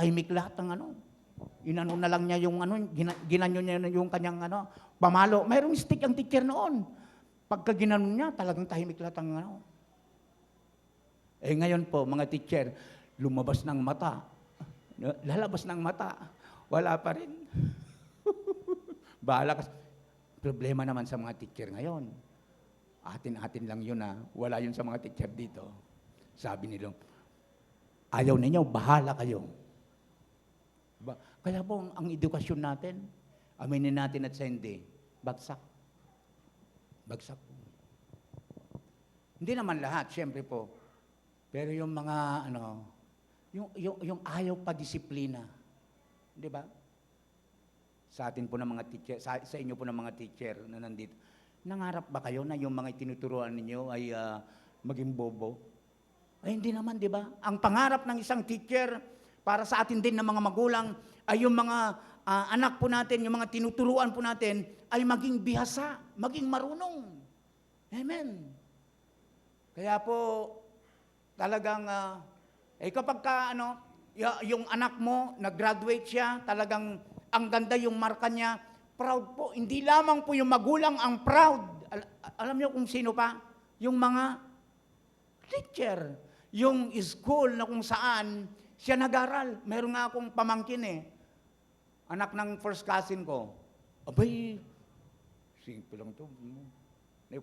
tahimik lahat ng ano. Inano na lang niya yung ano, ginanyo niya yung kanyang ano, pamalo. Mayroong stick ang teacher noon. Pagka ginanon niya, talagang tahimik lahat ng ano. Eh ngayon po, mga teacher, lumabas ng mata. Lalabas ng mata. Wala pa rin. Bahala ka. Problema naman sa mga teacher ngayon. Atin-atin lang yun wala yun sa mga teacher dito. Sabi nila, ayaw ninyo, bahala kayo. Kaya po, ang edukasyon natin, aminin natin at sa hindi, bagsak. Bagsak po. Hindi naman lahat, siyempre po. Pero yung mga, yung ayaw pa disiplina. Di ba? Sa atin po ng mga teacher, sa inyo po ng mga teacher na nandito, nangarap ba kayo na yung mga tinuturuan ninyo ay maging bobo? Ay hindi naman, di ba? Ang pangarap ng isang teacher, para sa atin din ng mga magulang, ay yung mga anak po natin, yung mga tinuturuan po natin, ay maging bihasa, maging marunong. Amen. Kaya po, talagang, kapag yung anak mo, nag-graduate siya, talagang ang ganda yung marka niya, proud po. Hindi lamang po yung magulang ang proud. Alam niyo kung sino pa? Yung mga teacher. Yung school na kung saan siya nag-aral. Meron nga akong pamangkin anak ng first cousin ko. Abay, simple lang to.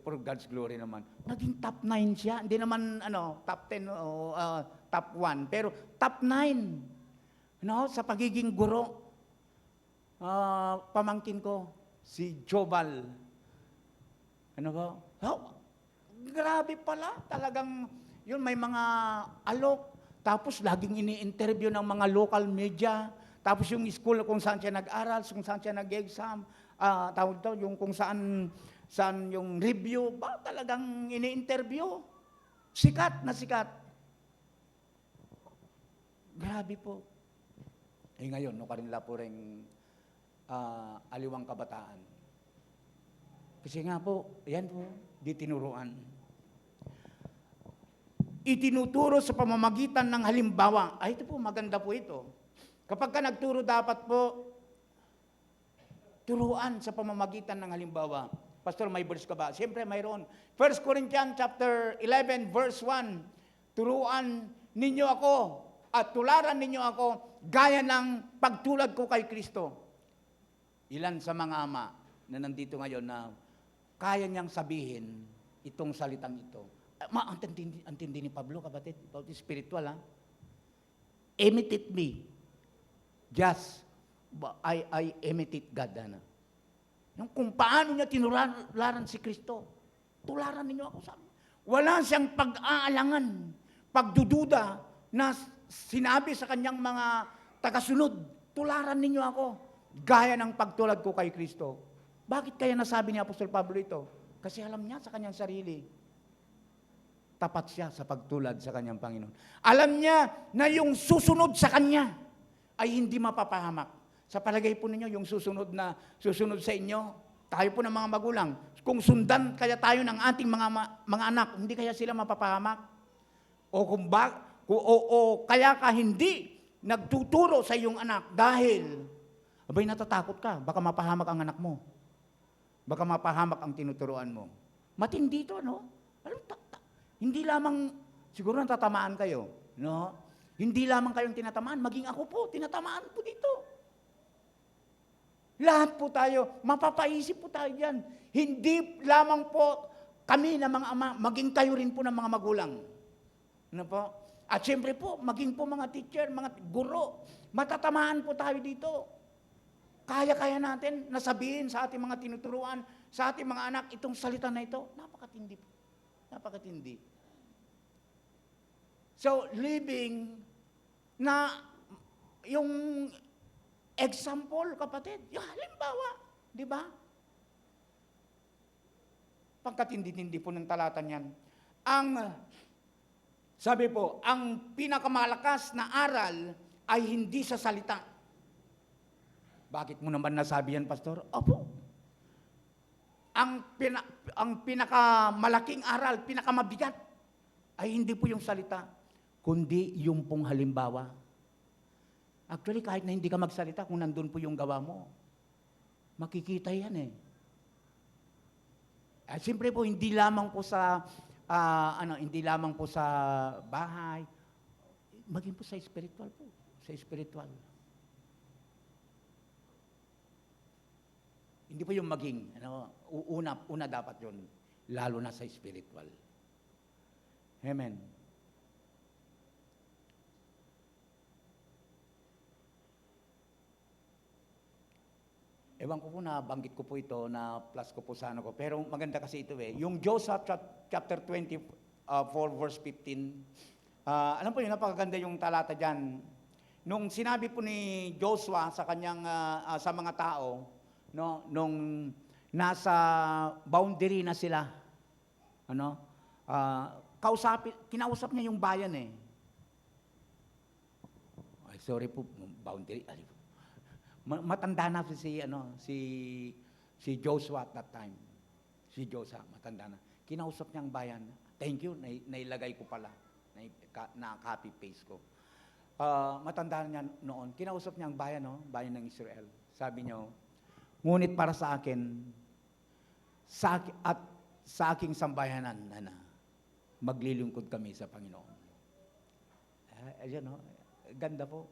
For God's glory naman. Naging top 9 siya. Hindi naman top 10 o top 1. Pero top 9. Sa pagiging guro. Pamangkin ko, si Jobal. Grabe pala. Talagang, yun, may mga alok. Tapos, laging ini-interview ng mga local media. Tapos, yung school kung saan siya nag-aral, kung saan siya nag-exam, yung kung saan yung review, talagang ini-interview. Sikat na sikat. Grabe po. Ngayon, karinla po rin aliwang kabataan. Kasi nga po, yan po, di tinuruan. Itinuturo sa pamamagitan ng halimbawa. Ito po, maganda po ito. Kapag ka nagturo, dapat po, turuan sa pamamagitan ng halimbawa. Pastor, may verse ka ba? Siyempre, mayroon. 1 Corinthians chapter 11, verse 1. Turuan ninyo ako at tularan ninyo ako gaya ng pagtulad ko kay Kristo. Ilan sa mga ama na nandito ngayon na kaya niyang sabihin itong salitang ito. Ang tindi ni Pablo, kapatid. Spiritual, Imitate me. Just, I imitate God, Kung paano niya tinularan si Kristo. Tularan ninyo ako, sabi. Wala siyang pag-aalangan, pagdududa na sinabi sa kanyang mga tagasunod, tularan ninyo ako. Gaya ng pagtulad ko kay Kristo. Bakit kaya nasabi ni Apostol Pablo ito? Kasi alam niya sa kanyang sarili. Tapat siya sa pagtulad sa kanyang Panginoon. Alam niya na yung susunod sa kanya ay hindi mapapahamak. Sa palagay po ninyo, yung susunod sa inyo, tayo po ng mga magulang, kung sundan kaya tayo ng ating mga anak, hindi kaya sila mapapahamak? O kaya ka hindi nagtuturo sa iyong anak dahil abay, natatakot ka. Baka mapahamak ang anak mo. Baka mapahamak ang tinuturuan mo. Matindi ito, hindi lamang, siguro natatamaan kayo, Hindi lamang kayong tinatamaan, maging ako po, tinatamaan po dito. Lahat po tayo, mapapaisip po tayo dyan. Hindi lamang po kami na mga ama, maging kayo rin po ng mga magulang. Po? At siyempre po, maging po mga teacher, mga guro, matatamaan po tayo dito. Kaya-kaya natin nasabihin sa ating mga tinuturuan, sa ating mga anak, itong salita na ito, napakatindi po. Napakatindi. So, living na yung example, kapatid, yung halimbawa, di ba? Pagkatindi-tindi po ng talatan yan. Sabi po, ang pinakamalakas na aral ay hindi sa salita. Bakit mo naman nasabi yan, Pastor? Opo. Ang pinakamalaking aral, pinakamabigat, ay hindi po yung salita, kundi yung pong halimbawa. Actually, kahit na hindi ka magsalita, kung nandun po yung gawa mo, makikita yan eh. At siyempre po, hindi lamang po sa, hindi lamang po sa bahay, maging po sa spiritual po. Sa spiritual. Hindi po yung maging, una dapat yun, lalo na sa spiritual. Amen. Ewan ko po na banggit ko po ito, na plus ko po sa ano ko. Pero maganda kasi ito eh. Yung Joshua chapter 24 verse 15, alam po yun, napakaganda yung talata dyan. Nung sinabi po ni Joshua sa kanyang, sa mga tao, no, nung nasa boundary na sila, kinausap niya yung bayan eh. Ay, sorry po, boundary. Matanda na si Joshua at that time. Si Joshua, matanda na. Kinausap niya ang bayan. Thank you, nailagay ko pala. Na-copy paste ko. Matanda niya noon. Kinausap niya ang bayan, bayan ng Israel. Sabi niya, ngunit para sa akin, at sa aking sambayanan, maglilingkod kami sa Panginoon. Ayan, ganda po.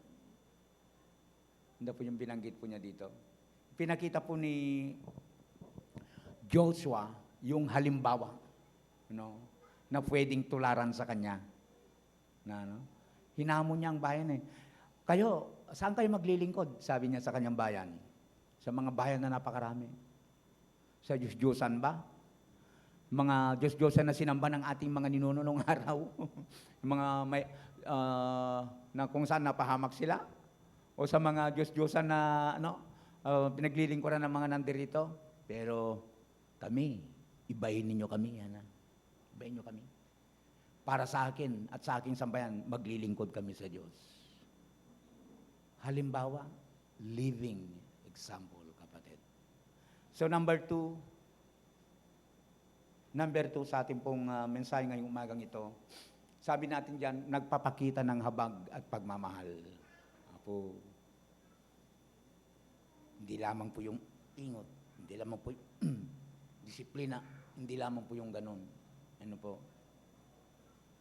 Hindi po yung binanggit po niya dito. Pinakita po ni Joshua yung halimbawa, na pwedeng tularan sa kanya. Hinamon niya ang bayan eh. Kayo, saan kayo maglilingkod? Sabi niya sa kanyang bayan. Sa mga bayan na napakarami. Sa Diyos-Diyosan ba? Mga Diyos-Diyosan na sinamba ng ating mga ninuno nung araw. Mga na kung saan napahamak sila. O sa mga Diyos-Diyosan na pinaglilingkuran ng mga nandirito. Pero kami, ibahin ninyo kami. Ibahin nyo kami. Para sa akin at sa aking sambayan, maglilingkod kami sa Diyos. Halimbawa, living example, kapatid. So number two sa ating pong mensahe ngayong umagang ito, sabi natin dyan, nagpapakita ng habag at pagmamahal. Hindi lamang po yung ingot, hindi lamang po yung disiplina, hindi lamang po yung ganun.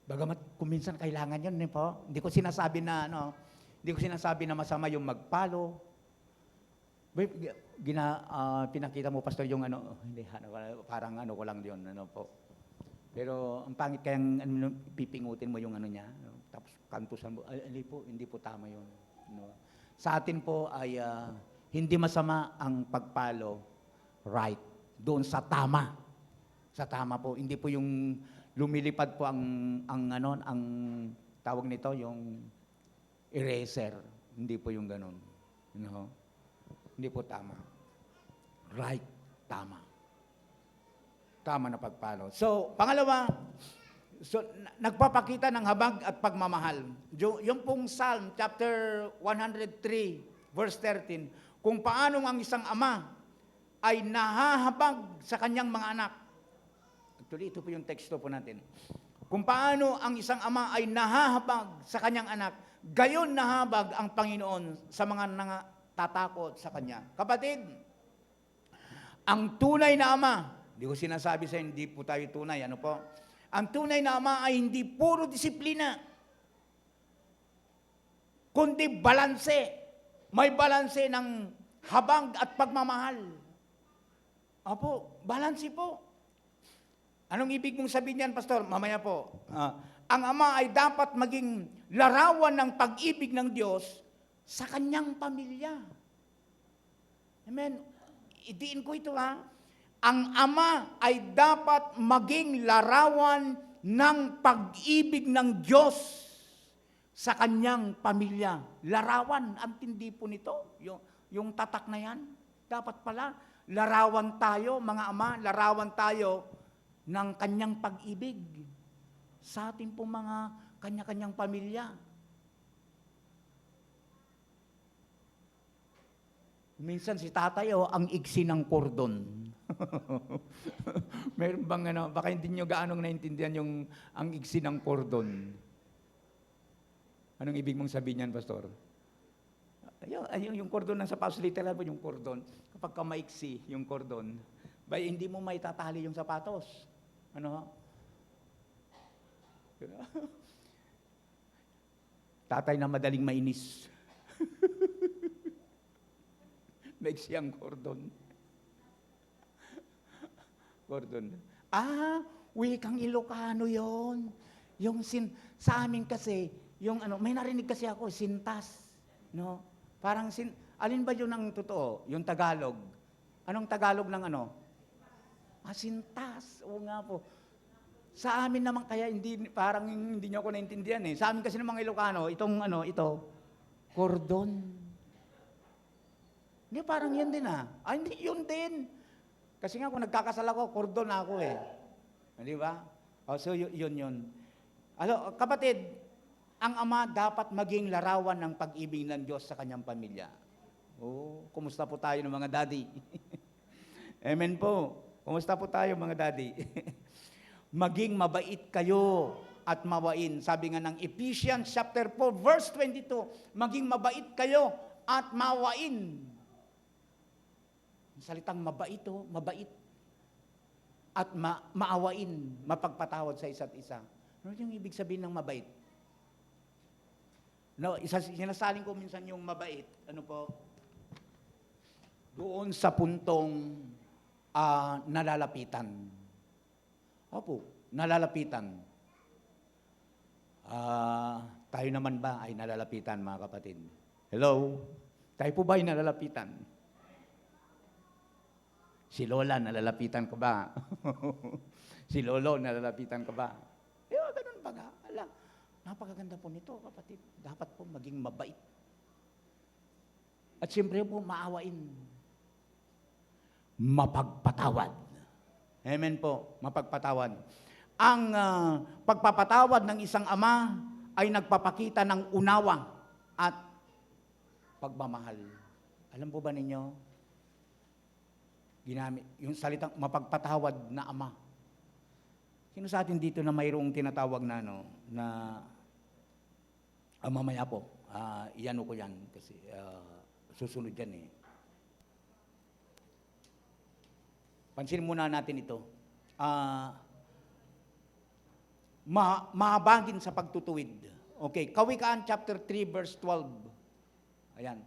Bagamat kung minsan kailangan yun, po. Hindi ko sinasabi na masama yung magpalo. Pinakita mo, Pastor, yung hindi, parang ko lang yun, po. Pero ang pangit kayang pipingutin mo yung niya, tapos kantusan mo, hindi po tama yun. Sa atin po ay hindi masama ang pagpalo, right, doon sa tama. Sa tama po, hindi po yung lumilipad po ang tawag nito, yung eraser. Hindi po yung ganun. Hindi po tama. Right, tama. Tama na pagpalo. So, pangalawa, nagpapakita ng habag at pagmamahal. Yung pong Psalm chapter 103, verse 13, kung paano ang isang ama ay nahahabag sa kanyang mga anak. Actually, ito po yung teksto po natin. Kung paano ang isang ama ay nahahabag sa kanyang anak, gayon nahabag ang Panginoon sa mga tatakot sa Kanya. Kapatid, ang tunay na ama, hindi ko sinasabi sa hindi po tayo tunay, ang tunay na ama ay hindi puro disiplina, kundi balanse. May balanse ng habag at pagmamahal. Balanse po. Anong ibig mong sabihin yan, Pastor? Mamaya po. Ang ama ay dapat maging larawan ng pag-ibig ng Diyos sa kanyang pamilya. Amen. Idiin ko ito Ang ama ay dapat maging larawan ng pag-ibig ng Diyos sa kanyang pamilya. Larawan, ang tindi po nito. Yung tatak na yan. Dapat pala, larawan tayo, mga ama, larawan tayo ng kanyang pag-ibig sa ating po mga kanya-kanyang pamilya. Minsan si tatay, ang iksi ng kordon. Meron bang baka hindi nyo gaanong naintindihan ang iksi ng kordon. Anong ibig mong sabihin yan, Pastor? Yung cordon ng sapatos, literal po yung cordon. Kapag kamaiksi yung cordon, hindi mo may tatali yung sapatos. Ano? Tatay na madaling mainis. Maiksi ang cordon. Cordon. Wikang Ilocano yon. Sa amin kasi, may narinig kasi ako, sintas. No? Parang alin ba yun ang totoo? Yung Tagalog. Anong Tagalog ng ano? Sintas. Oo nga po. Sa amin naman kaya parang hindi niyo ako naintindihan eh. Sa amin kasi ng mga Ilocano, ito, cordon. Hindi, parang yun din hindi, yun din. Kasi nga kung nagkakasal ako, cordon ako eh. Di ba? So yun. Kapatid, ang ama dapat maging larawan ng pag-ibig ng Diyos sa kanyang pamilya. Kumusta po tayo ng mga daddy? Amen po. Kumusta po tayo mga daddy? Maging mabait kayo at mawain. Sabi nga ng Ephesians chapter 4 verse 22, maging mabait kayo at mawain. Salitang mabait mabait. At maawain, mapagpatawad sa isa't isa. Ano yung ibig sabihin ng mabait? No, sinasaling ko minsan yung mabait. Ano po? Doon sa puntong nalalapitan. Opo, nalalapitan. Tayo naman ba ay nalalapitan, mga kapatid? Hello? Tayo po ba ay nalalapitan? Si Lola, nalalapitan ka ba? Si Lolo, nalalapitan ka ba? Ganun ba nga? Napakaganda po nito, kapatid. Dapat po maging mabait. At siyempre po, maawain. Mapagpatawad. Amen po, mapagpatawad. Ang pagpapatawad ng isang ama ay nagpapakita ng unawa at pagmamahal. Alam po ba ninyo? Ginamit yung salitang mapagpatawad na ama. Sino sa atin dito na mayroong tinatawag na mamaya po, iyan ko yan kasi susunod yan eh. Pansin muna natin ito. Mahabagin sa pagtutuwid. Okay, Kawikaan chapter 3 verse 12. Ayan.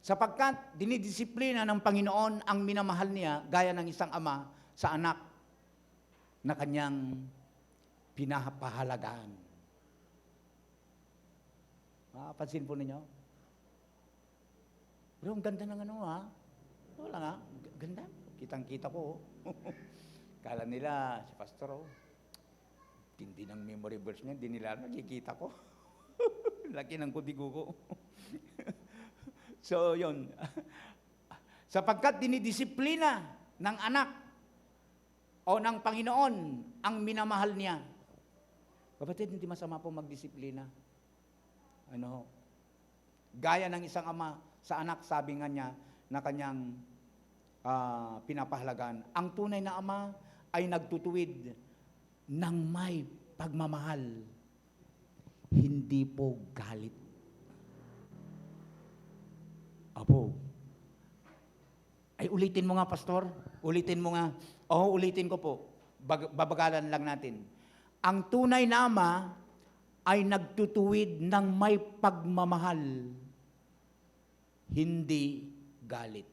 Sapagkat dinidisiplina ng Panginoon ang minamahal niya gaya ng isang ama sa anak na kanyang pinapahalagaan. Pansin po ninyo? Pero ang ganda ng wala nga, ganda. Kitang-kita ko. Kala nila, si Pastor, tindi ng memory verse niya, hindi nila nakikita ko. Laki ng kudigo ko. So, yun. Sapagkat dinidisiplina ng anak o ng Panginoon ang minamahal niya. Kapatid, hindi masama po magdisiplina. Gaya ng isang ama sa anak, sabi nga niya na kanyang pinapahalagaan. Ang tunay na ama ay nagtutuwid ng may pagmamahal. Hindi po galit. Apo. Ay, ulitin mo nga, Pastor. Ulitin mo nga. Ulitin ko po. Babagalan lang natin. Ang tunay na ama ay nagtutuwid ng may pagmamahal. Hindi galit.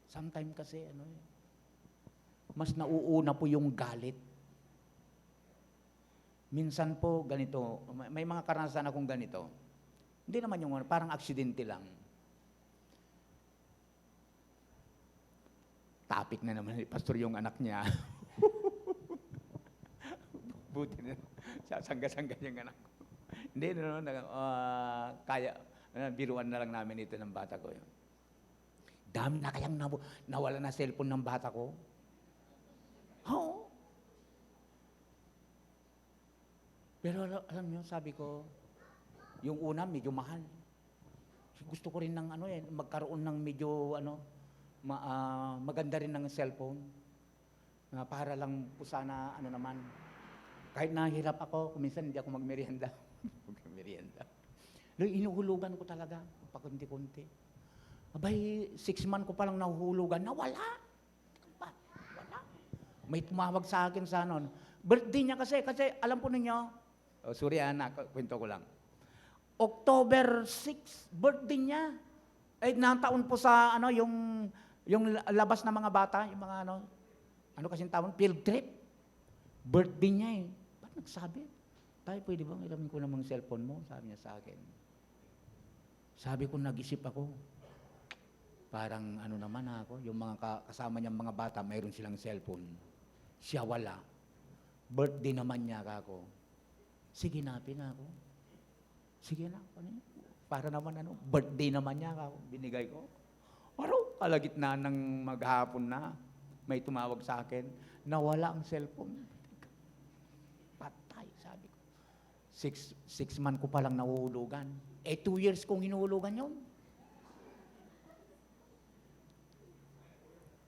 Sometimes kasi, mas nauuna po yung galit. Minsan po, ganito, may mga karanasan akong ganito. Hindi naman yung parang aksidente lang. Topic na naman ni Pastor yung anak niya. Buti na, sasangga-sangga yung anak ko. Hindi, biruan na lang namin ito ng bata ko. Dami na kayang nawala na cellphone ng bata ko. Pero alam niyo, sabi ko, yung una medyo mahal. Gusto ko rin ng magkaroon ng medyo maganda rin ng cellphone. Para lang po sana naman. Kahit nahirap ako, kuminsan hindi ako magmerienda. Inuhulugan ko talaga, pakunti-kunti. Abay, 6 months ko palang nahuhulugan, nawala. Wala. May tumawag sa akin sa ano. Birthday niya kasi alam po ninyo, sorry anak, kwento ko lang. October 6, birthday niya. Ay, nataon po sa ano, yung labas ng mga bata, yung mga ano kasing tawon, field trip. Birthday niya eh. Ba't nagsabi? Tayo, pwede bang ilamin ko namang cellphone mo? Sabi niya sa akin. Sabi ko, nag-isip ako. Parang ano naman ako, yung mga kasama niyang mga bata, mayroon silang cellphone. Siya wala. Birthday naman niya ako. Sige, napin ako. Sige na, para naman birthday naman niya ako, binigay ko. Araw, kalagitnaan ng maghapon na, may tumawag sa akin, nawala ang cellphone. Patay, sabi ko. 6 months ko palang nahuhulugan. 2 years kong hinuhulugan yun.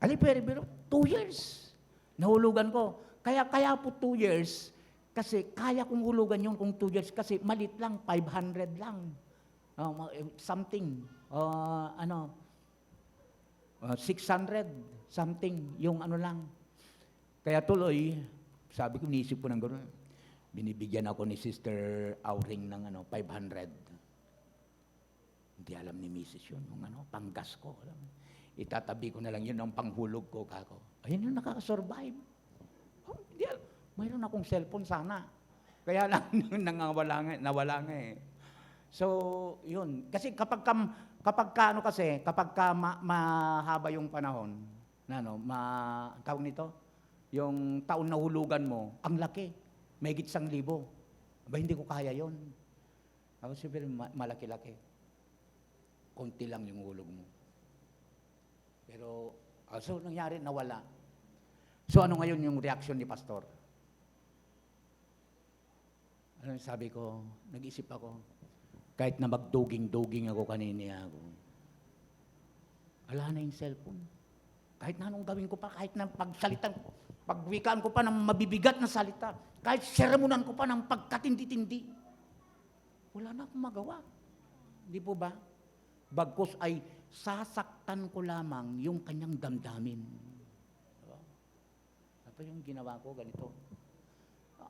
Pero 2 years, nahulugan ko. Kaya po 2 years, kasi kaya kong hulugan yun kung 2 years, kasi malit lang, 500 lang. Something, 600, something, yung ano lang. Kaya tuloy, sabi ko, niisip ko ng gano'n, binibigyan ako ni Sister Auring ng 500. Hindi alam ni Mrs. yun, yung panggas ko. Alam. Itatabi ko na lang yun ang panghulog ko, kako. Ayun yung nakakasurvive. Mayroon akong cellphone sana. Kaya lang nawala nga eh. So, yun. Kasi kapag mahaba yung panahon, tawag nito, yung taon na hulugan mo, ang laki. May higit 1,000. Aba, hindi ko kaya yun. Ako sabihin, malaki-laki. Konti lang yung hulog mo. Pero, so nangyari, nawala. So ano ngayon yung reaction ni Pastor? Ano sabi ko, nag-isip ako, kahit na magduging-duging ako kanina ako, ala na yung cellphone. Kahit na anong gawin ko pa, kahit na pagwikaan ko pa ng mabibigat na salita, kahit sermonan ko pa ng pagkatindi-tindi, wala na akong magawa. Hindi po ba? Bagkus ay sasaktan ko lamang yung kanyang damdamin. Diba? Ano yung ginawa ko, ganito.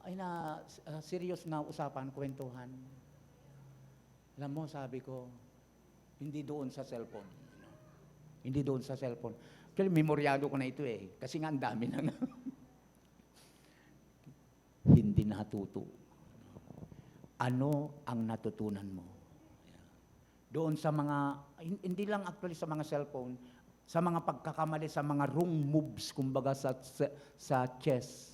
Ay na, serious na usapan, kwentuhan. Alam mo, sabi ko, hindi doon sa cellphone. Hindi doon sa cellphone. Kaya memoryado ko na ito eh. Kasi nga ang dami na nga. Hindi natuto. Ano ang natutunan mo? Doon sa mga, hindi lang actually sa mga cellphone, sa mga pagkakamali, sa mga wrong moves, kumbaga sa chess,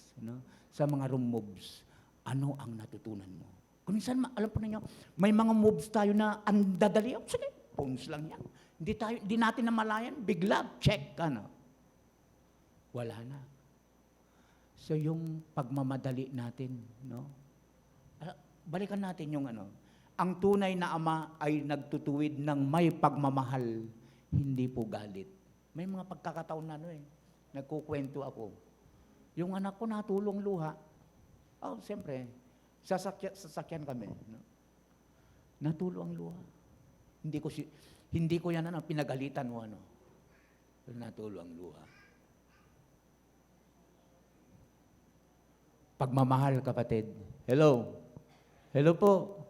sa mga wrong moves, ano ang natutunan mo? Kung minsan, alam po ninyo, may mga moves tayo na ang dadali, sige, phones lang yan. Hindi natin namalayan, bigla, check, wala na. So yung pagmamadali natin, balikan natin yung ang tunay na ama ay nagtutuwid ng may pagmamahal, hindi po galit. May mga pagkakataon na nagkukwento ako. Yung anak ko natulong luha. Siyempre, sasakyan kami. Natulong luha. Hindi ko yan pinagalitan mo. Natulong luha. Pagmamahal, kapatid. Hello? Hello po.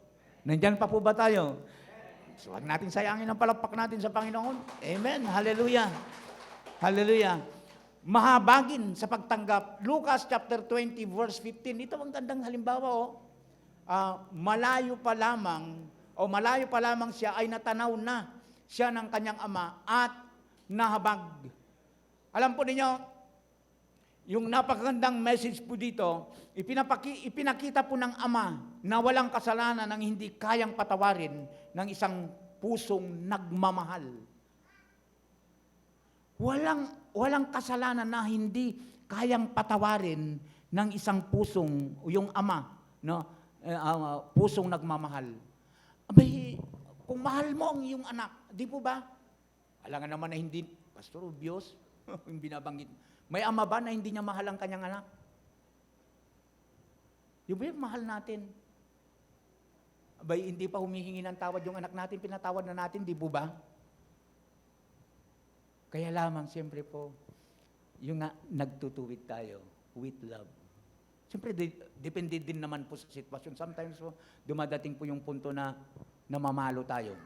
Nandyan pa po ba tayo? So, huwag natin sayangin ang palakpak natin sa Panginoon. Amen. Hallelujah. Hallelujah. Mahabagin sa pagtanggap. Lucas chapter 20 verse 15. Ito ang gandang halimbawa. Malayo pa lamang siya ay natanaw na siya ng kanyang ama at nahabag. Alam po ninyo, yung napakagandang message po dito, ipinakita po ng ama na walang kasalanan ng hindi kayang patawarin ng isang pusong nagmamahal. Walang kasalanan na hindi kayang patawarin ng isang pusong, yung ama, pusong nagmamahal. Abay, kung mahal mo ang iyong anak, di po ba? Alangan naman na hindi, Pastor, obvious, yung binabanggit. May ama ba na hindi niya mahal ang kanyang anak? Di ba mahal natin? Abay, hindi pa humihingi ng tawad yung anak natin, pinatawad na natin, di po ba? Kaya lamang, siyempre po, yung nagtutuwid tayo with love. Siyempre, depende din naman po sa sitwasyon. Sometimes po, dumadating po yung punto na namamalo tayo.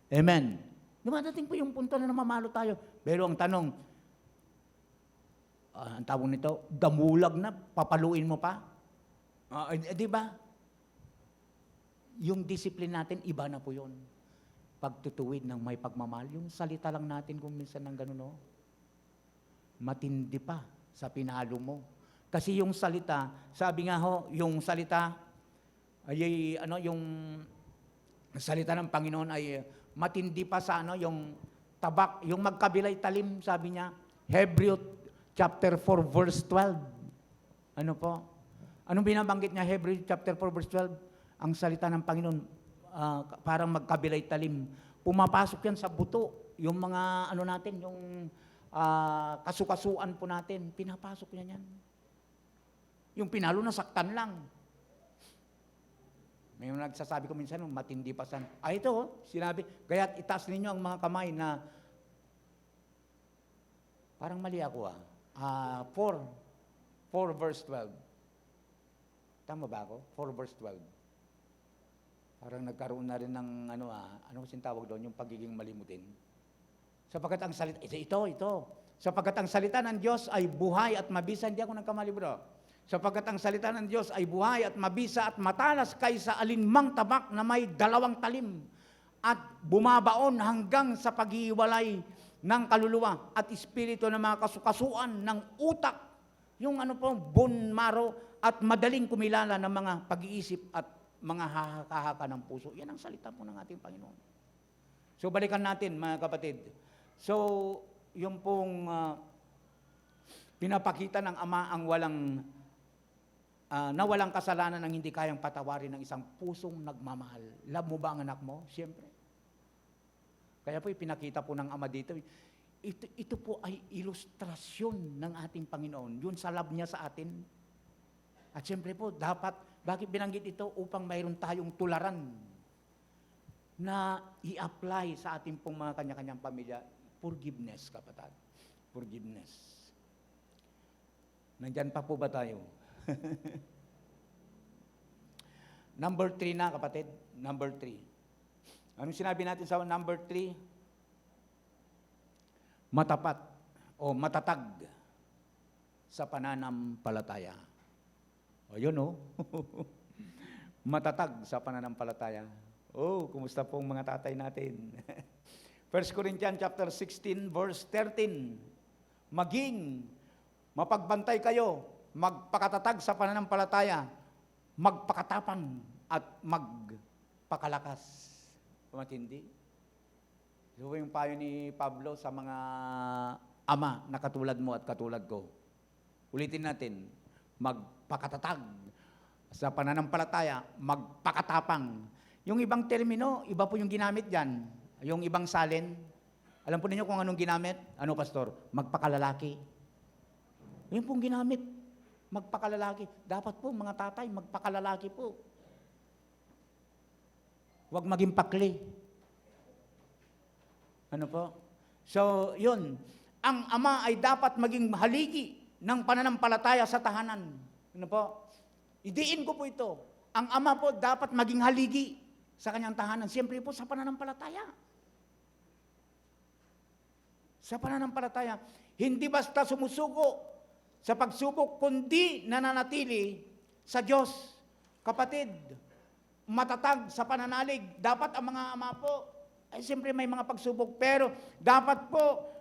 Amen. Dumadating po yung punto na namamalo tayo. Pero ang tanong, ang tawag nito, damulag na, papaluin mo pa? Di ba? Yung discipline natin, iba na po yun. Pagtutuwid ng may pagmamahal, yung salita lang natin kung minsan ng gano'n, no? Matindi pa sa pinalo mo. Kasi yung salita, sabi nga ho, yung salita, ay yung salita ng Panginoon ay matindi pa sa yung tabak, yung magkabilay talim, sabi niya, Hebrew chapter 4 verse 12. Ano po? Anong binabanggit niya, Hebrew chapter 4 verse 12? Ang salita ng Panginoon, parang magkabilay talim. Pumapasok yan sa buto. Yung mga, natin, yung kasukasuan po natin, pinapasok niya yan. Yung pinalo na saktan lang. May nagsasabi ko minsan, matindi pa san. Ito, sinabi, kaya't itaas ninyo ang mga kamay na, parang mali ako 4 verse 12. Tama ba ako? 4 verse 12. Parang nagkaroon na rin ng, ano kasing tawag doon, yung pagiging malimutin. Sapagkat ang salita, ito. Sapagkat ang salita ng Diyos ay buhay at mabisa, hindi ako nagkamali bro. Sapagkat ang salita ng Diyos ay buhay at mabisa at matalas kaysa alinmang tabak na may 2 talim at bumabaon hanggang sa paghiwalay ng kaluluwa at espiritu ng mga kasukasuan ng utak, yung bone marrow at madaling kumilala ng mga pag-iisip at mga hahaka ng puso. Yan ang salita po ng ating Panginoon. So balikan natin mga kapatid. So yung pong pinapakita ng Ama ang na walang kasalanan ang hindi kayang patawarin ng isang pusong nagmamahal. Love mo ba ang anak mo? Siyempre. Kaya po ipinakita po ng Ama dito. Ito po ay ilustrasyon ng ating Panginoon. Yun sa love niya sa atin. At siyempre po, bakit binanggit ito? Upang mayroon tayong tularan na i-apply sa ating pong mga kanya-kanyang pamilya. Forgiveness, kapatid. Forgiveness. Nandyan pa po ba tayo? Number 3 na, kapatid. Number 3. Anong sinabi natin sa number 3? Matapat o matatag sa pananampalataya. O yun matatag sa pananampalataya. Kumusta pong mga tatay natin? 1 Corinthians chapter 16 verse 13. Maging mapagbantay kayo, magpakatatag sa pananampalataya, magpakatapang at magpakalakas. Matindi. So yung payo ni Pablo sa mga ama na katulad mo at katulad ko. Ulitin natin, magpakatatag sa pananampalataya, magpakatapang. Yung ibang termino, iba po yung ginamit dyan. Yung ibang salin, alam po ninyo kung anong ginamit? Ano, pastor? Magpakalalaki. Yun pong ginamit. Magpakalalaki. Dapat po, mga tatay, magpakalalaki po. Huwag maging pakli. Ano po? So, yun. Ang ama ay dapat maging haligi ng pananampalataya sa tahanan. Ano po? Idiin ko po ito. Ang ama po dapat maging haligi sa kanyang tahanan. Siyempre po sa pananampalataya. Sa pananampalataya. Hindi basta sumusuko sa pagsubok, kundi nananatili sa Diyos. Kapatid, matatag sa pananalig. Dapat ang mga ama po, ay siyempre may mga pagsubok, pero dapat po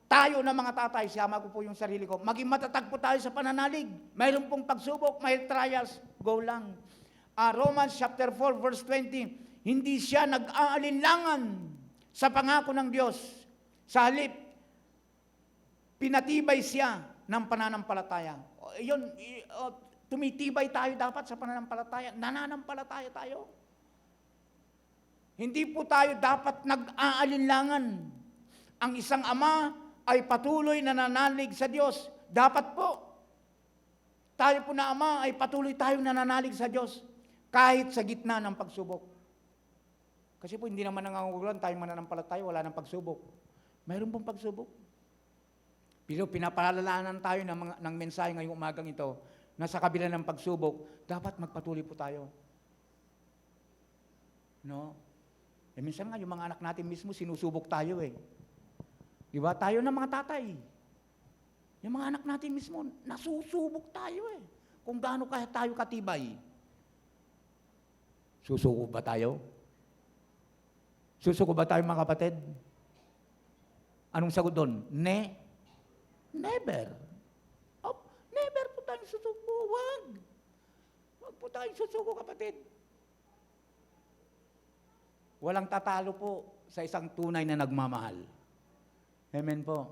tayo na mga tatay, siyama ko po yung sarili ko, maging matatag po tayo sa pananalig. Mayroon pong pagsubok, may trials, go lang. Romans chapter 4 verse 20, hindi siya nag-aalinlangan sa pangako ng Diyos. Sa halip, pinatibay siya ng pananampalataya. Yun, tumitibay tayo dapat sa pananampalataya. Nananampalataya tayo. Hindi po tayo dapat nag-aalinlangan. Ang isang ama ay patuloy na nananalig sa Diyos. Dapat po, tayo po na ama ay patuloy tayong nananalig sa Diyos. Kahit sa gitna ng pagsubok. Kasi po, hindi naman nangangululan, tayong mananampalataya, wala ng pagsubok. Mayroon pong pagsubok. Pero pinapaalalahanan tayo ng mensahe ngayong umagang ito, na sa kabila ng pagsubok, dapat magpatuloy po tayo. No? Minsan nga, yung mga anak natin mismo, sinusubok tayo eh. Di ba? Tayo na mga tatay. Yung mga anak natin mismo, nasusubok tayo eh. Kung gaano kaya tayo katibay. Susuko ba tayo? Susuko ba tayo mga kapatid? Anong sagot doon? Never. Oh, never po tayong susuko. Wag. Wag po tayong susuko, kapatid. Walang tatalo po sa isang tunay na nagmamahal. Amen po.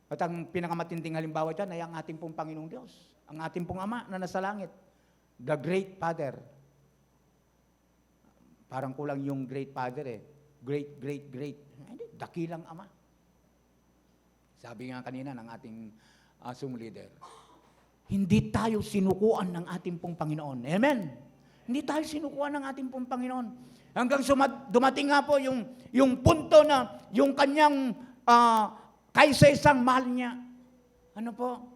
At ang pinakamatinding halimbawa dyan ay ang ating pong Panginoong Diyos. Ang ating pong Ama na nasa langit. The Great Father. Parang kulang yung Great Father eh. Great. Hindi, dakilang Ama. Sabi nga kanina ng ating Zoom leader, hindi tayo sinukuan ng ating pong Panginoon. Amen? Hindi tayo sinukuan ng ating pong Panginoon. Hanggang dumating nga po yung punto na yung kanyang kaisa-isang mahal niya. Ano po?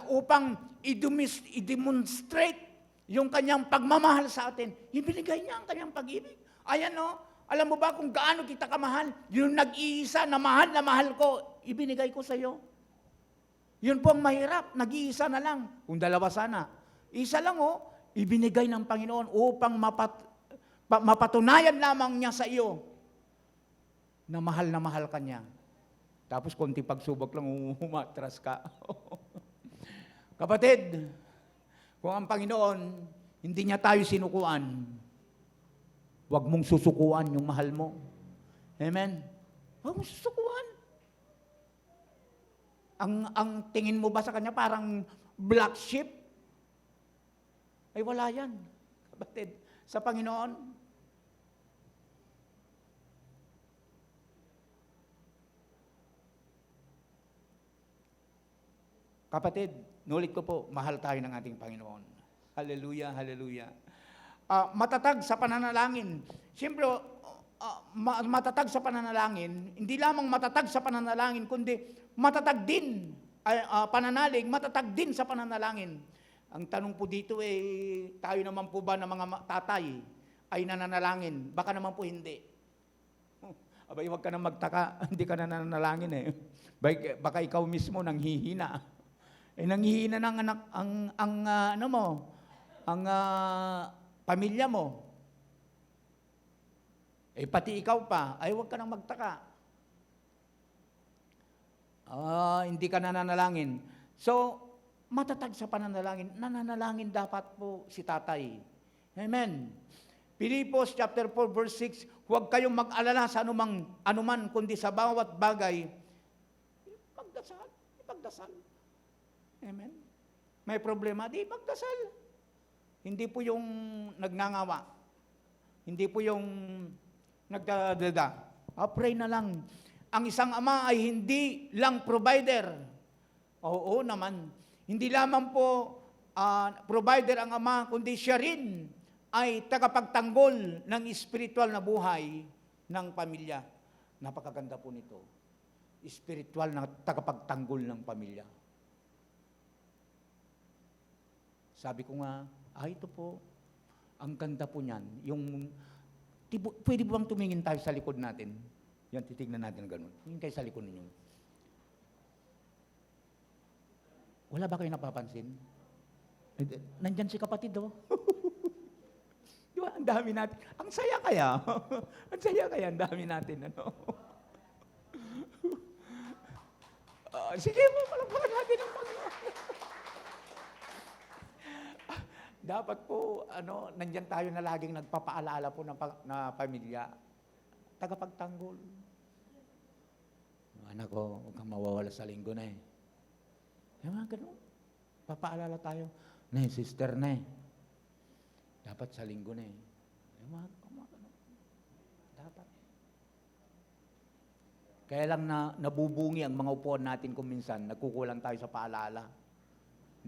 Upang i-demonstrate yung kanyang pagmamahal sa atin. Ibinigay niya ang kanyang pag-ibig. Ayan o, alam mo ba kung gaano kita kamahal? Yung nag-iisa na mahal ko, ibinigay ko sa iyo. Yun po ang mahirap, nag-iisa na lang. Kung dalawa sana. Isa lang ibinigay ng Panginoon upang mapatunayan lamang niya sa iyo na mahal ka niya. Tapos konti pagsubok lang, umatras ka. Kapatid, kung ang Panginoon, hindi niya tayo sinukuan, huwag mong susukuan yung mahal mo. Amen? Huwag mong susukuan. Ang tingin mo ba sa kanya parang black sheep? Ay wala yan. Kapatid, sa Panginoon, kapatid, nulit ko po, mahal tayo ng ating Panginoon. Hallelujah, hallelujah. Matatag sa pananalangin. Siyempre, matatag sa pananalangin, hindi lamang matatag sa pananalangin, kundi matatag din, pananalig, matatag din sa pananalangin. Ang tanong po dito tayo naman po ba na mga tatay ay nananalangin? Baka naman po hindi. Abay, huwag ka na magtaka, hindi ka nananalangin eh. Baka ikaw mismo nanghihina. Nanghihina ng anak, ang pamilya mo. Pati ikaw pa, ay huwag ka nang magtaka. Hindi ka nananalangin. So, matatag sa pananalangin. Nananalangin dapat po si tatay. Amen. Pilipos chapter 4 verse 6, huwag kayong mag-alala sa anuman, kundi sa bawat bagay, magdasal. Amen. May problema, di magdasal. Hindi po yung nagngangawa. Hindi po yung nagdadada. Pray na lang. Ang isang ama ay hindi lang provider. Oo naman. Hindi lamang po provider ang ama, kundi siya rin ay tagapagtanggol ng spiritual na buhay ng pamilya. Napakaganda po nito. Spiritual na tagapagtanggol ng pamilya. Sabi ko nga, ito po, ang ganda po niyan. Pwede bang tumingin tayo sa likod natin? Yan, titignan natin ganun. Tingin kayo sa likod ninyo. Wala ba kayo napapansin? Nandyan si kapatid, Di ba? Ang dami natin. Ang saya kaya. Ang saya kaya, ang dami natin, sige mo, palagpakan natin ang Panginoon. Dapat po, nandyan tayo na laging nagpapaalala po na pamilya. Tagapagtanggol. Anak ko, huwag kang mawawala sa linggo na Yung mga ganun. Papaalala tayo. Sister dapat sa linggo na Yung mga ganun. Dapat. Kaya lang nabubungi ang mga upuan natin kung minsan, nagkukulang tayo sa paalala.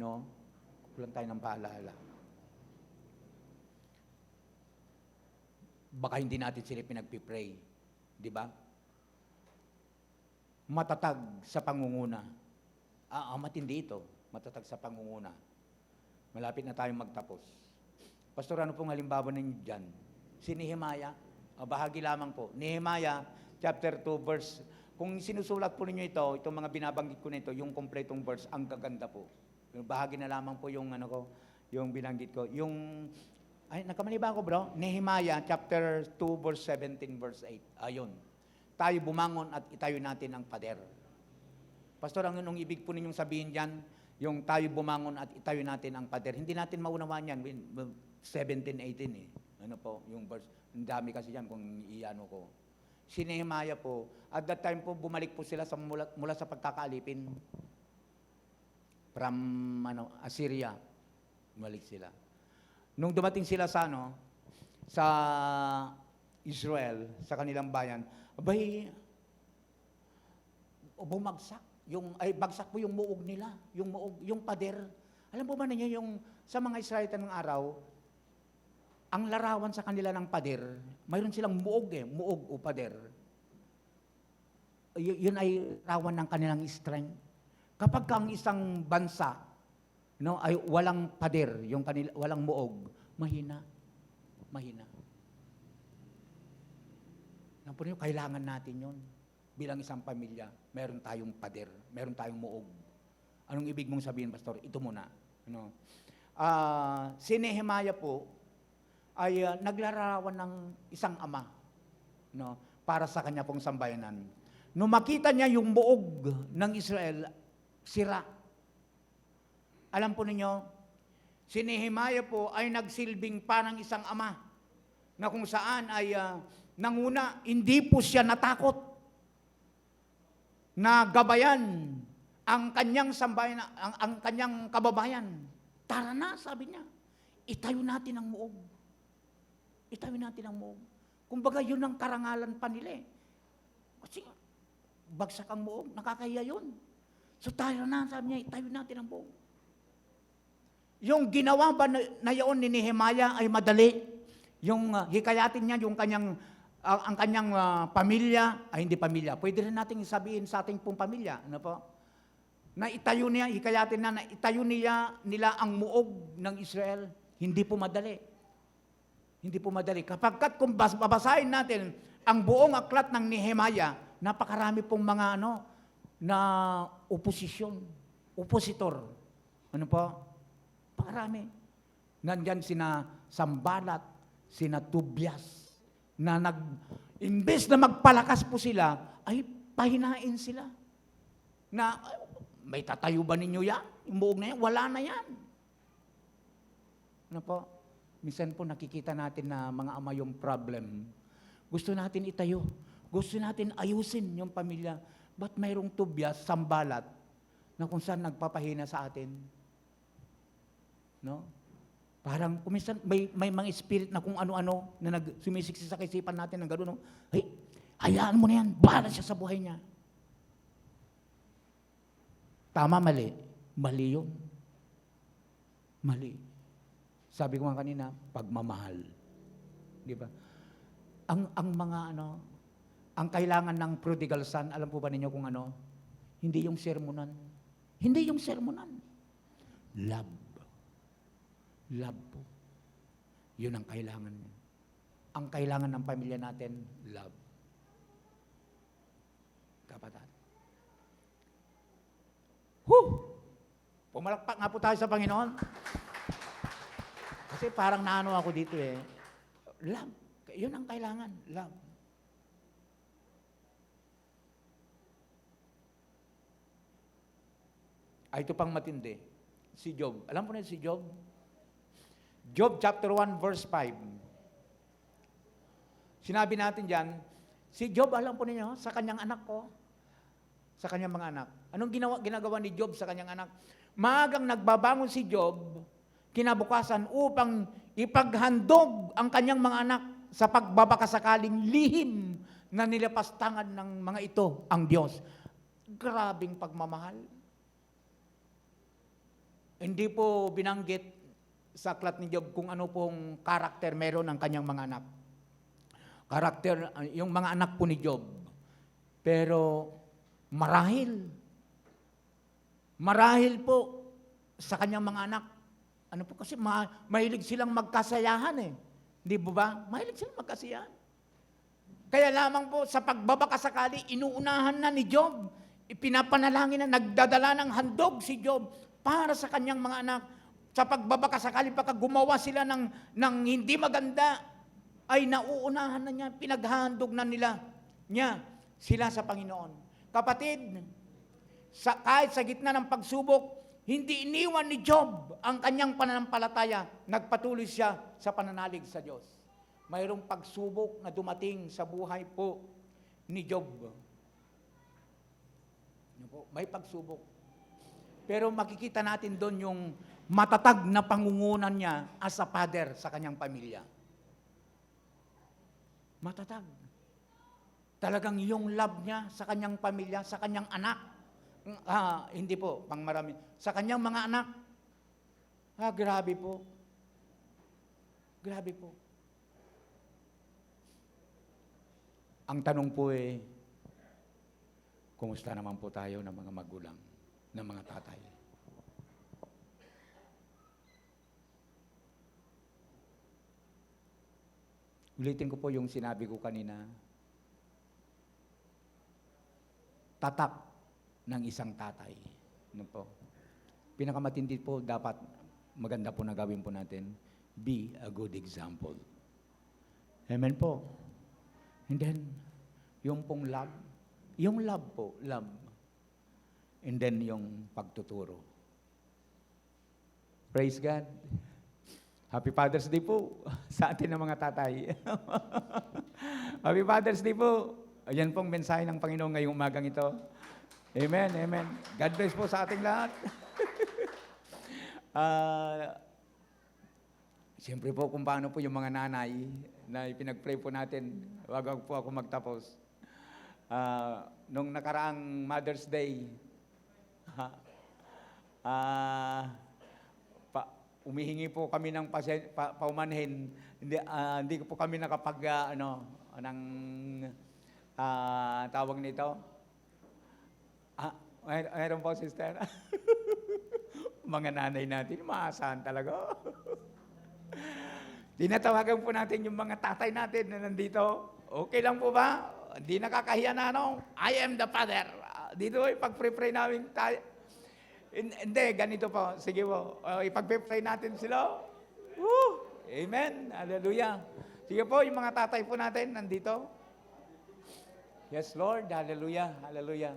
No? Kukulang tayo ng paalala. baka hindi natin sila pinagpipray. Di ba? Matatag sa pangunguna. Matindi ito. Matatag sa pangunguna. Malapit na tayong magtapos. Pastor, ano pong halimbawa ninyo dyan? Si Nehemiah, bahagi lamang po. Nehemiah, chapter 2, verse. Kung sinusulat po ninyo ito, itong mga binabanggit ko na ito, yung kompletong verse, ang gaganda po. Bahagi na lamang po yung yung binanggit ko. Nagkamali ba ako, bro? Nehemiah, chapter 2, verse 17, verse 8. Ayun. Tayo bumangon at itayo natin ang pader. Pastor, anong ibig po ninyong sabihin dyan? Yung tayo bumangon at itayo natin ang pader. Hindi natin maunawaan yan. 17, 18 eh. Ano po, yung verse. Ang dami kasi yan kung iano ko. Si Nehemiah po, at that time po, bumalik po sila mula sa pagkakaalipin. From Assyria. Bumalik sila. Nung dumating sila sa Israel, sa kanilang bayan, bumagsak. Bagsak po yung muog nila. Yung pader. Alam po ba ninyo, sa mga Israelita ng araw, ang larawan sa kanila ng pader, mayroon silang muog o pader. Yun ay larawan ng kanilang strength. Kapag ang isang bansa, ay walang pader, walang muog, mahina. Alam po niyo, kailangan natin yun. Bilang isang pamilya, meron tayong pader, meron tayong muog. Anong ibig mong sabihin, Pastor? Ito muna. Si Nehemiah po ay naglarawan ng isang ama para sa kanya pong sambayanan. Nung makita niya yung muog ng Israel, sira. Alam po ninyo, si Nehemiah po ay nagsilbing parang isang ama na kung saan ay nanguna, hindi po siya natakot na gabayan ang kanyang sambayan, ang kanyang kababayan. Tara na, sabi niya. Itayo natin ang muog. Itayo natin ang muog. Kumbaga, yun ang karangalan pa nila eh. Kasi bagsak ang muog, nakakahiya yun. So tayo na, sabi niya, itayo natin ang muog. Yung ginawa ba na yun ni Nehemiah ay madali. Yung hikayatin niya, ang kanyang pamilya, ay hindi pamilya, pwede rin natin sabihin sa ating pong pamilya, ano po? Na itayo niya, hikayatin na itayo nila ang muog ng Israel. Hindi po madali. Hindi po madali. Kapagkat kung babasahin natin ang buong aklat ng Nehemiah, napakarami pong mga na opositor. Ano po? Napakarami. Nandyan sina Sambalat, sina Tobias, na imbes na magpalakas po sila, ay pahinain sila. Na, may tatayo ba ninyo yan? Yung buog na yan? Wala na yan. Ano po? Minsan po nakikita natin na mga ama yung problem. Gusto natin itayo. Gusto natin ayusin yung pamilya. Ba't mayroong Tobias, Sambalat, na kung saan nagpapahina sa atin? No? Parang kuminsan may mga spirit na kung ano-ano na sumisiksi sa kaisipan natin ng gano'n. No? Hey, hayaan mo na yan. Bahala siya sa buhay niya. Tama, mali. Mali yun. Mali. Sabi ko nga kanina, pagmamahal. Di ba? Ang mga ang kailangan ng prodigal son, alam po ba ninyo kung ano? Hindi yung sermonan. Hindi yung sermonan. Love. Love po. Yun ang kailangan niya. Ang kailangan ng pamilya natin, love. Kapatid. Pumalakpak nga po tayo sa Panginoon. Kasi parang naano ako dito eh. Love. Yun ang kailangan. Love. Ito pang matindi. Si Job. Alam po na si Job? Job chapter 1 verse 5. Sinabi natin dyan, si Job, alam po ninyo, sa kanyang anak ko, sa kanyang mga anak. Anong ginagawa ni Job sa kanyang anak? Maagang nagbabangon si Job, kinabukasan upang ipaghandog ang kanyang mga anak sa pagbabakasakaling lihim na nilapastangan ng mga ito, ang Diyos. Grabing pagmamahal. Hindi po binanggit sa aklat ni Job kung ano pong karakter meron ng kanyang mga anak. karakter, yung mga anak po ni Job. Pero marahil po sa kanyang mga anak. Ano po kasi mahilig silang magkasayahan eh. Di ba? Mahilig silang magkasayahan. Kaya lamang po sa pagbabakasakali, inuunahan na ni Job. Ipinapanalangin na, nagdadala ng handog si Job para sa kanyang mga anak. Sa pagbabakasakali, pagka gumawa sila ng hindi maganda, ay nauunahan na niya, pinaghahandog na niya sila sa Panginoon. Kapatid, kahit sa gitna ng pagsubok, hindi iniwan ni Job ang kanyang pananampalataya. Nagpatuloy siya sa pananalig sa Diyos. Mayroong pagsubok na dumating sa buhay po ni Job. May pagsubok. Pero makikita natin doon yung matatag na pangungunan niya as a father sa kanyang pamilya. Matatag. Talagang yung love niya sa kanyang pamilya, sa kanyang anak. Hindi po, pang marami. Sa kanyang mga anak. Grabe po. Grabe po. Ang tanong po kumusta naman po tayo ng mga magulang, ng mga tatay? Ulitin ko po yung sinabi ko kanina. Tatak ng isang tatay. Ano po? Pinakamatindi po, dapat maganda po na gawin po natin, be a good example. Amen po. And then, yung pong love po, love. And then, yung pagtuturo. Praise God. Happy Father's Day po sa atin ng mga tatay. Happy Father's Day po. Ayan pong mensahe ng Panginoon ngayong umagang ito. Amen, amen. God bless po sa ating lahat. Siyempre po kung paano po yung mga nanay na ipinag-pray po natin, wag po ako magtapos. Nung nakaraang Mother's Day, umihingi po kami ng paumanhin. Hindi po kami nakapag, tawag nito. Mayroon po, sister. Mga nanay natin, maasahan talaga. Tinatawagan po natin yung mga tatay natin na nandito. Okay lang po ba? Hindi nakakahiya na I am the father. Dito ipag-pray namin tayo. Hindi, ganito po. Sige po, ipag-pray natin sila. Woo! Amen. Hallelujah. Sige po, yung mga tatay po natin nandito. Yes, Lord. Hallelujah. Hallelujah.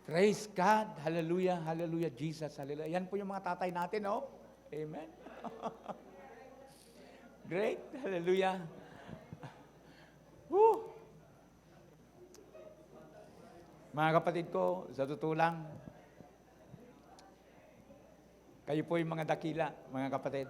Praise God. Hallelujah. Hallelujah. Jesus. Hallelujah. Yan po yung mga tatay natin, Amen. Great. Hallelujah. Woo! Mga kapatid ko, sa totoo lang, kayo po yung mga dakila, mga kapatid.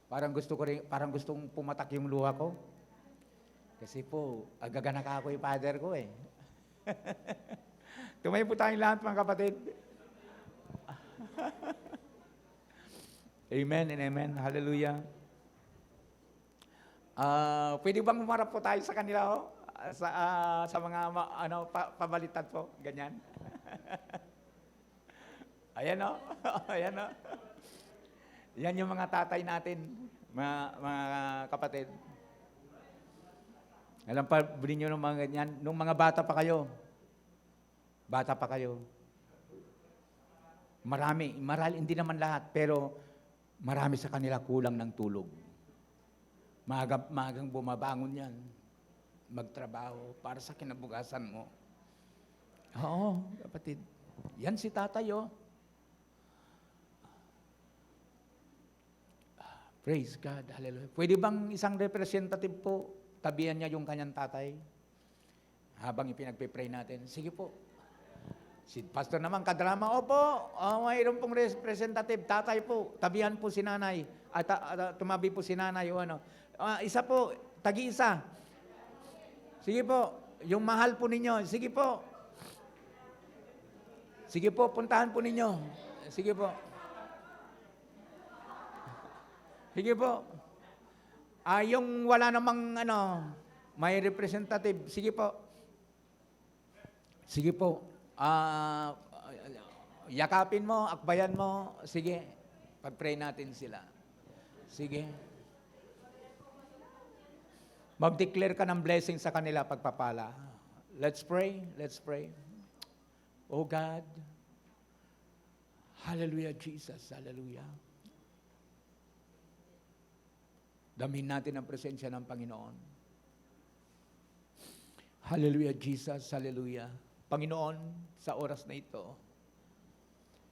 Parang gustong pumatak yung luha ko. Kasi po, agaganak ako yung father ko Tumayo po tayong lahat, mga kapatid. Amen and amen. Hallelujah. Pwede bang umarap po tayo sa kanila sa mga pabalitan po, ganyan. Ayan Ayan Yan yung mga tatay natin, mga kapatid. Alam pa nyo ng mga ganyan, nung mga bata pa kayo, marami, hindi naman lahat, pero marami sa kanila kulang ng tulog. Maagang bumabangon yan, magtrabaho para sa kinabukasan mo. Oo, kapatid. Yan si tatay, Praise God, hallelujah. Pwede bang isang representative po, tabihan niya yung kanyang tatay? Habang ipinagpipray natin. Sige po. Si pastor naman, kadrama, opo, mayroon pong representative, tatay po, tabihan po si nanay, at tumabi po si nanay, isa po, tagi-isa. Sige po, yung mahal po ninyo, sige po. Sige po, puntahan po ninyo. Sige po. Sige po. Yung wala namang may representative, sige po. Sige po. Yakapin mo, akbayan mo, sige. Pag-pray natin sila. Sige. Mag-declare ka ng blessing sa kanila pagpapala. Let's pray. Let's pray. Oh God. Hallelujah, Jesus. Hallelujah. Damin natin ang presensya ng Panginoon. Hallelujah, Jesus. Hallelujah. Panginoon, sa oras na ito,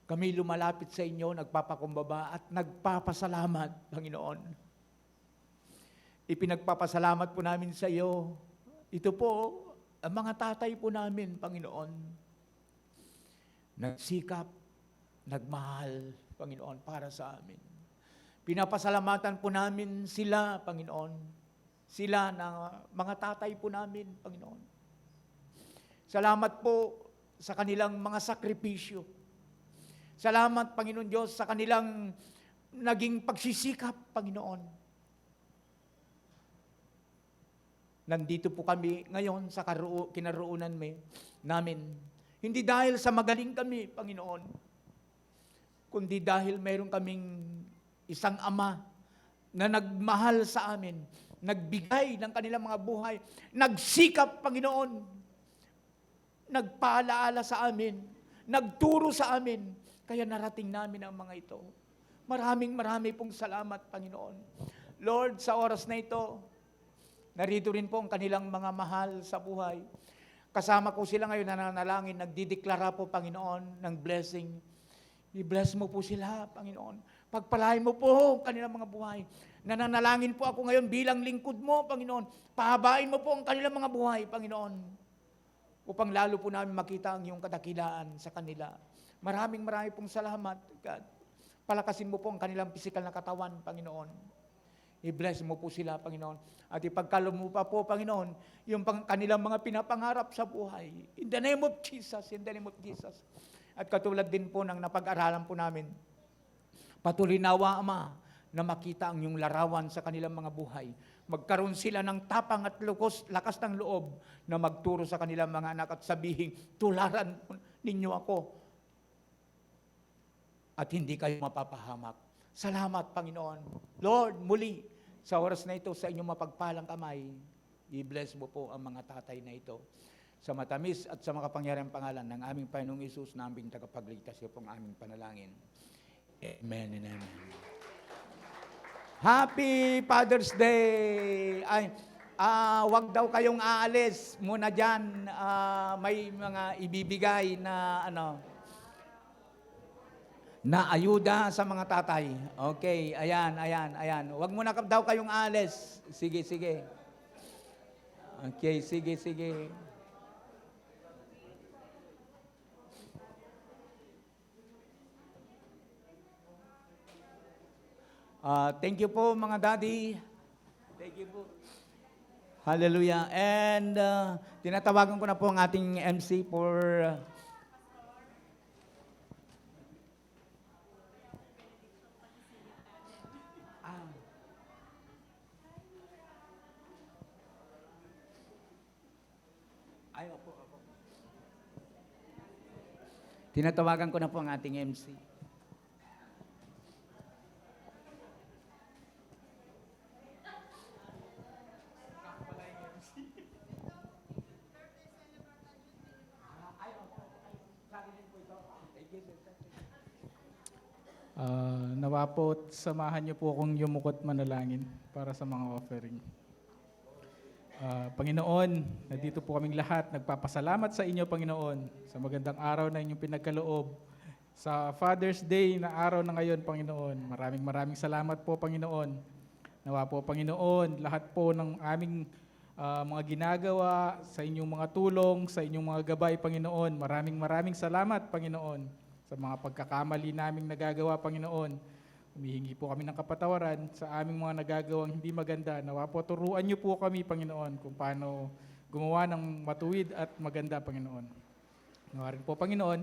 kami lumalapit sa inyo, nagpapakumbaba at nagpapasalamat, Panginoon. Ipinagpapasalamat po namin sa iyo. Ito po, ang mga tatay po namin, Panginoon. Nagsikap, nagmahal, Panginoon, para sa amin. Pinapasalamatan po namin sila, Panginoon. Sila na mga tatay po namin, Panginoon. Salamat po sa kanilang mga sakripisyo. Salamat, Panginoon Diyos, sa kanilang naging pagsisikap, Panginoon. Nandito po kami ngayon sa kinaroonan namin. Hindi dahil sa magaling kami, Panginoon, kundi dahil mayroon kaming isang ama na nagmahal sa amin, nagbigay ng kanilang mga buhay, nagsikap, Panginoon, nagpaalaala sa amin, nagturo sa amin, kaya narating namin ang mga ito. Marami pong salamat, Panginoon. Lord, sa oras na ito, narito rin po ang kanilang mga mahal sa buhay. Kasama ko sila ngayon nananalangin, nagdideklara po, Panginoon, ng blessing. I-bless mo po sila, Panginoon. Pagpalain mo po ang kanilang mga buhay. Nananalangin po ako ngayon bilang lingkod mo, Panginoon. Pahabain mo po ang kanilang mga buhay, Panginoon. Upang lalo po namin makita ang iyong kadakilaan sa kanila. Marami pong salamat, God. Palakasin mo po ang kanilang pisikal na katawan, Panginoon. I-bless mo po sila, Panginoon. At ipagkaloob mo pa po, Panginoon, yung kanilang mga pinapangarap sa buhay. In the name of Jesus, in the name of Jesus. At katulad din po ng napag-aralan po namin, patuloy nawa, Ama, na makita ang iyong larawan sa kanilang mga buhay. Magkaroon sila ng tapang at lakas ng loob na magturo sa kanilang mga anak at sabihin, tularan ninyo ako at hindi kayo mapapahamak. Salamat, Panginoon. Lord, muli, sa oras na ito, sa inyong mapagpalang kamay, i-bless mo po ang mga tatay na ito. Sa matamis at sa makapangyarihang pangalan ng aming Panginoong Hesus na aming tagapagligtas, iyo pong aming panalangin. Amen and amen. Happy Father's Day! Wag daw kayong aalis muna dyan. May mga ibibigay na na ayuda sa mga tatay. Okay, ayan. Huwag muna daw kayong alis. Sige. Okay, sige. Thank you po, mga daddy. Thank you po. Hallelujah. And tinatawagan ko na po ang ating MC for... Tinatawagan ko na po ang ating MC. Nawa po, samahan niyo po akong yumukot manalangin para sa mga offering. Panginoon, nandito po kaming lahat. Nagpapasalamat sa inyo, Panginoon, sa magandang araw na inyong pinagkaloob. Sa Father's Day na araw na ngayon, Panginoon. Maraming salamat po, Panginoon. Nawa po, Panginoon, lahat po ng aming mga ginagawa, sa inyong mga tulong, sa inyong mga gabay, Panginoon. Maraming salamat, Panginoon, sa mga pagkakamali naming nagagawa, Panginoon. Humihingi po kami ng kapatawaran sa aming mga nagagawang hindi maganda. Nawa po, turuan niyo po kami, Panginoon, kung gumawa ng matuwid at maganda, Panginoon. Nawa rin po, Panginoon,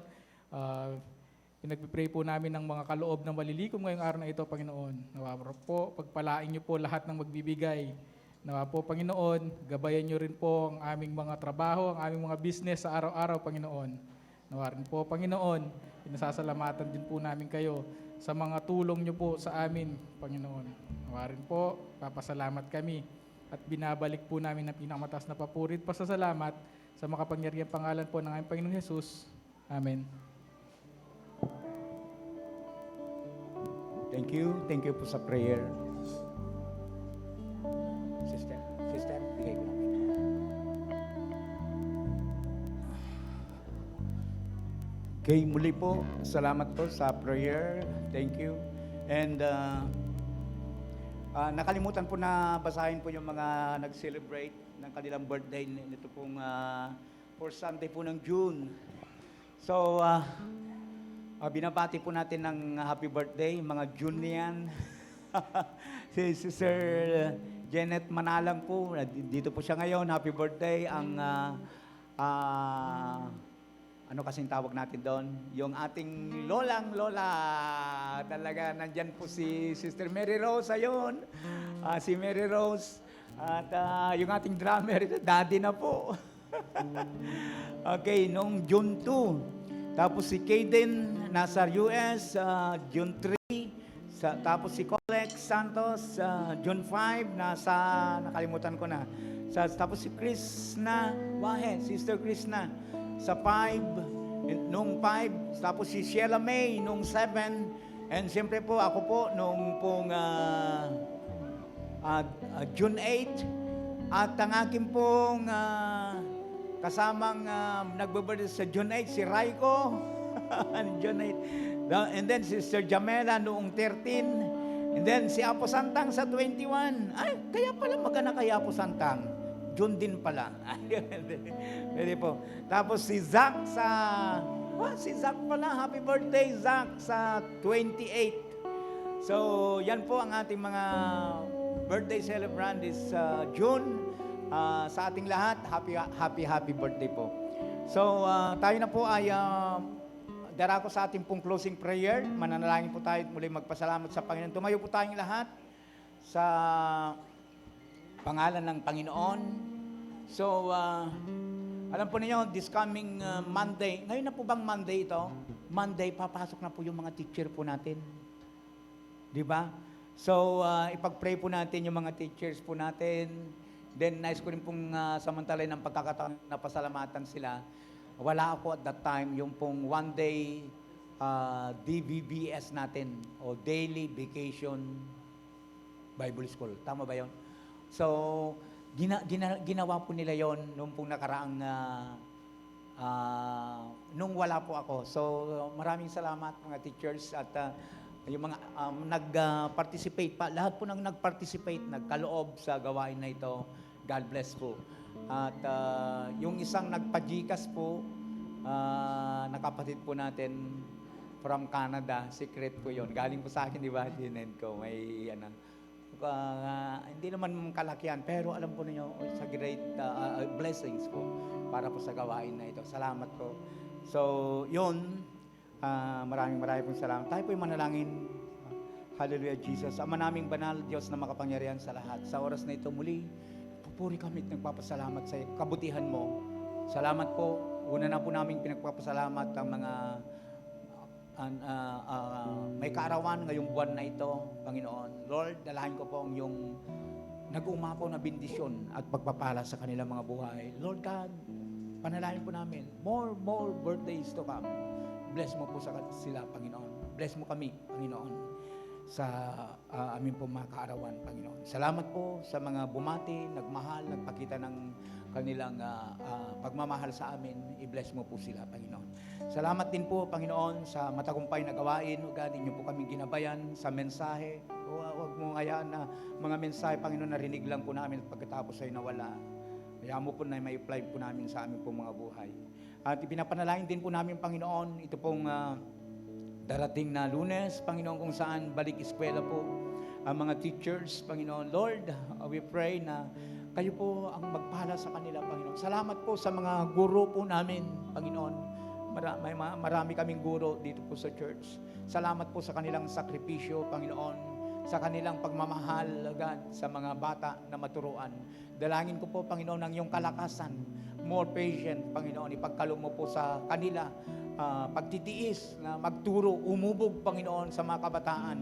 pinagpipray po namin ng mga kaloob na malilikom ngayong araw na ito, Panginoon. Nawa po, pagpalain niyo po lahat ng magbibigay. Nawa po, Panginoon, gabayan niyo rin po ang aming mga trabaho, ang aming mga business sa araw-araw, Panginoon. Nawa rin po, Panginoon, pinasasalamatan din po namin kayo sa mga tulong niyo po sa amin, Panginoon. Nawa rin po, papasalamat kami at binabalik po namin ang pinakamataas na papurit pasasalamat sa makapangyarihang pangalan po ng aming Panginoong Hesus. Amen. Thank you. Thank you po sa prayer. Sister, bigay ko lang. Okay, muli po, salamat po sa prayer. Thank you. And nakalimutan po na basahin po yung mga nag-celebrate ng kanilang birthday nito pong for Sunday po ng June. So, binabati po natin ng happy birthday, mga Junian. Si Sir Janet Manalang po, dito po siya ngayon. Happy birthday. Ang, ano kasing tawag natin doon? Yung ating lola. Talaga, nandyan po si Sister Mary Rose. Ayun. Si Mary Rose. At yung ating drummer, daddy na po. Okay, noong June 2. Tapos si Kaden, nasa US, June 3. Tapos si Colex Santos, June 5, nakalimutan ko na. Tapos si Krishna Wahe, Sister Krishna, sa 5, nung 5. Tapos si Sheila May, nung 7. And siyempre po, ako po, nung pong June 8. At ang aking pong kasamang nagbe-birthday sa June 8, si Raiko. June 8. And then Sister Jamela noong 13. And then si Apo Santang sa 21. Ay, kaya pala magana kay Apo Santang. June din pala. Pwede po. Tapos si Zach si Zach pala. Happy birthday, Zach, sa 28. So, yan po ang ating mga birthday celebrant this June. Sa ating lahat, happy birthday po. So, tayo na po ay darako sa ating pong closing prayer. Mananalangin po tayo at muli magpasalamat sa Panginoon. Tumayo po tayong lahat sa pangalan ng Panginoon. So, alam po ninyo, this coming Monday, ngayon na po bang Monday ito? Monday, papasok na po yung mga teacher po natin. Di ba? So, ipag-pray po natin yung mga teachers po natin. Then, nais ko rin pong samantalay ng pagkakataon na pasalamatan sila. Wala ako at that time, yung pong one day DVBS natin, o Daily Vacation Bible School. Tama ba yun? So, ginawa po nila yon nung pong nakaraang, nung wala po ako. So, maraming salamat mga teachers at yung mga nag-participate pa. Lahat po nang nag-participate, nagkaloob sa gawain na ito. God bless po. At yung isang nagpa-GCash po, nakapatid po natin from Canada, secret po yon. Galing po sa akin, di ba, dinend ko. May, hindi naman kalakihan, pero alam po ninyo, sa great blessings po para po sa gawain na ito. Salamat po. So, yun, maraming pong salamat. Tayo po yung manalangin. Hallelujah, Jesus. Ama naming banal, Diyos na makapangyarihan sa lahat. Sa oras na ito muli, pupuri kami at nagpapasalamat sa kabutihan mo. Salamat po. Una na po namin pinagpapasalamat ang mga may kaarawan ngayong buwan na ito, Panginoon. Lord, dalahan ko po ang yung nag-umapaw na bendisyon at pagpapala sa kanilang mga buhay. Lord God, panalangin po namin, more birthdays to come. Bless mo po sila, Panginoon. Bless mo kami, Panginoon, sa aming po mga kaarawan, Panginoon. Salamat po sa mga bumati, nagmahal, nagpakita ng kanilang pagmamahal sa amin. I-bless mo po sila, Panginoon. Salamat din po, Panginoon, sa matagumpay na gawain. Huwag niyo po kami ginabayan sa mensahe. Huwag mo hayaan na mga mensahe, Panginoon, narinig lang po namin at pagkatapos ay nawala. Kaya mo po na may apply po namin sa aming po mga buhay. At ipinapanalangin din po namin, Panginoon, ito pong darating na Lunes, Panginoon, kung saan balik eskwela po ang mga teachers, Panginoon. Lord, we pray na Kayo po ang magpala sa kanila, Panginoon. Salamat po sa mga guro po namin, Panginoon. Marami kaming guro dito po sa church. Salamat po sa kanilang sakripisyo, Panginoon. Sa kanilang pagmamahal, God, sa mga bata na maturuan. Dalangin ko po, Panginoon, ang iyong kalakasan, more patient, Panginoon. Ipagkaloob mo po sa kanila, pagtitiis na magturo, umubog, Panginoon, sa mga kabataan.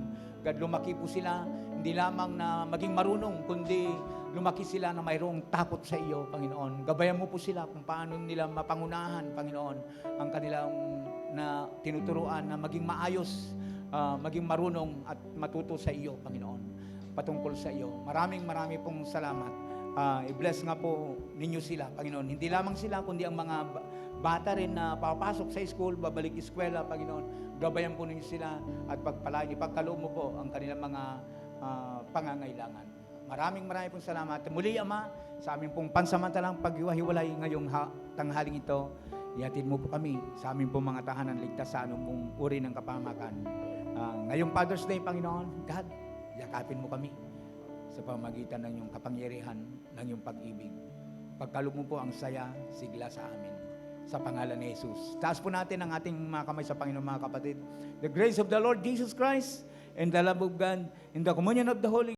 God, lumaki po sila, hindi lamang na maging marunong, kundi lumaki sila na mayroong takot sa iyo, Panginoon. Gabayan mo po sila kung paano nila mapangunahan, Panginoon, ang kanilang na tinuturuan na maging maayos, maging marunong at matuto sa iyo, Panginoon, patungkol sa iyo. Maraming pong salamat. I-bless nga po ninyo sila, Panginoon. Hindi lamang sila, kundi ang mga bata rin na papasok sa school, babalik eskwela, Panginoon. Gabayan po ninyo sila at pagpalain, ipagkaloob mo po ang kanilang mga pangangailangan. Maraming pong salamat. Muli, Ama, sa aming pong pansamantalang paghiwa-hiwalay ngayong tanghaling ito, ihatid mo po kami sa aming pong mga tahanan ligtas sa anumong uri ng kapamakan. Ngayong Father's Day, Panginoon, God, yakapin mo kami sa pamagitan ng iyong kapangyarihan, ng iyong pag-ibig. Pagkaloob mo po ang saya, sigla sa amin. Sa pangalan ni Jesus. Taas po natin ang ating mga kamay sa Panginoon, mga kapatid. The grace of the Lord Jesus Christ and the love of God and the communion of the Holy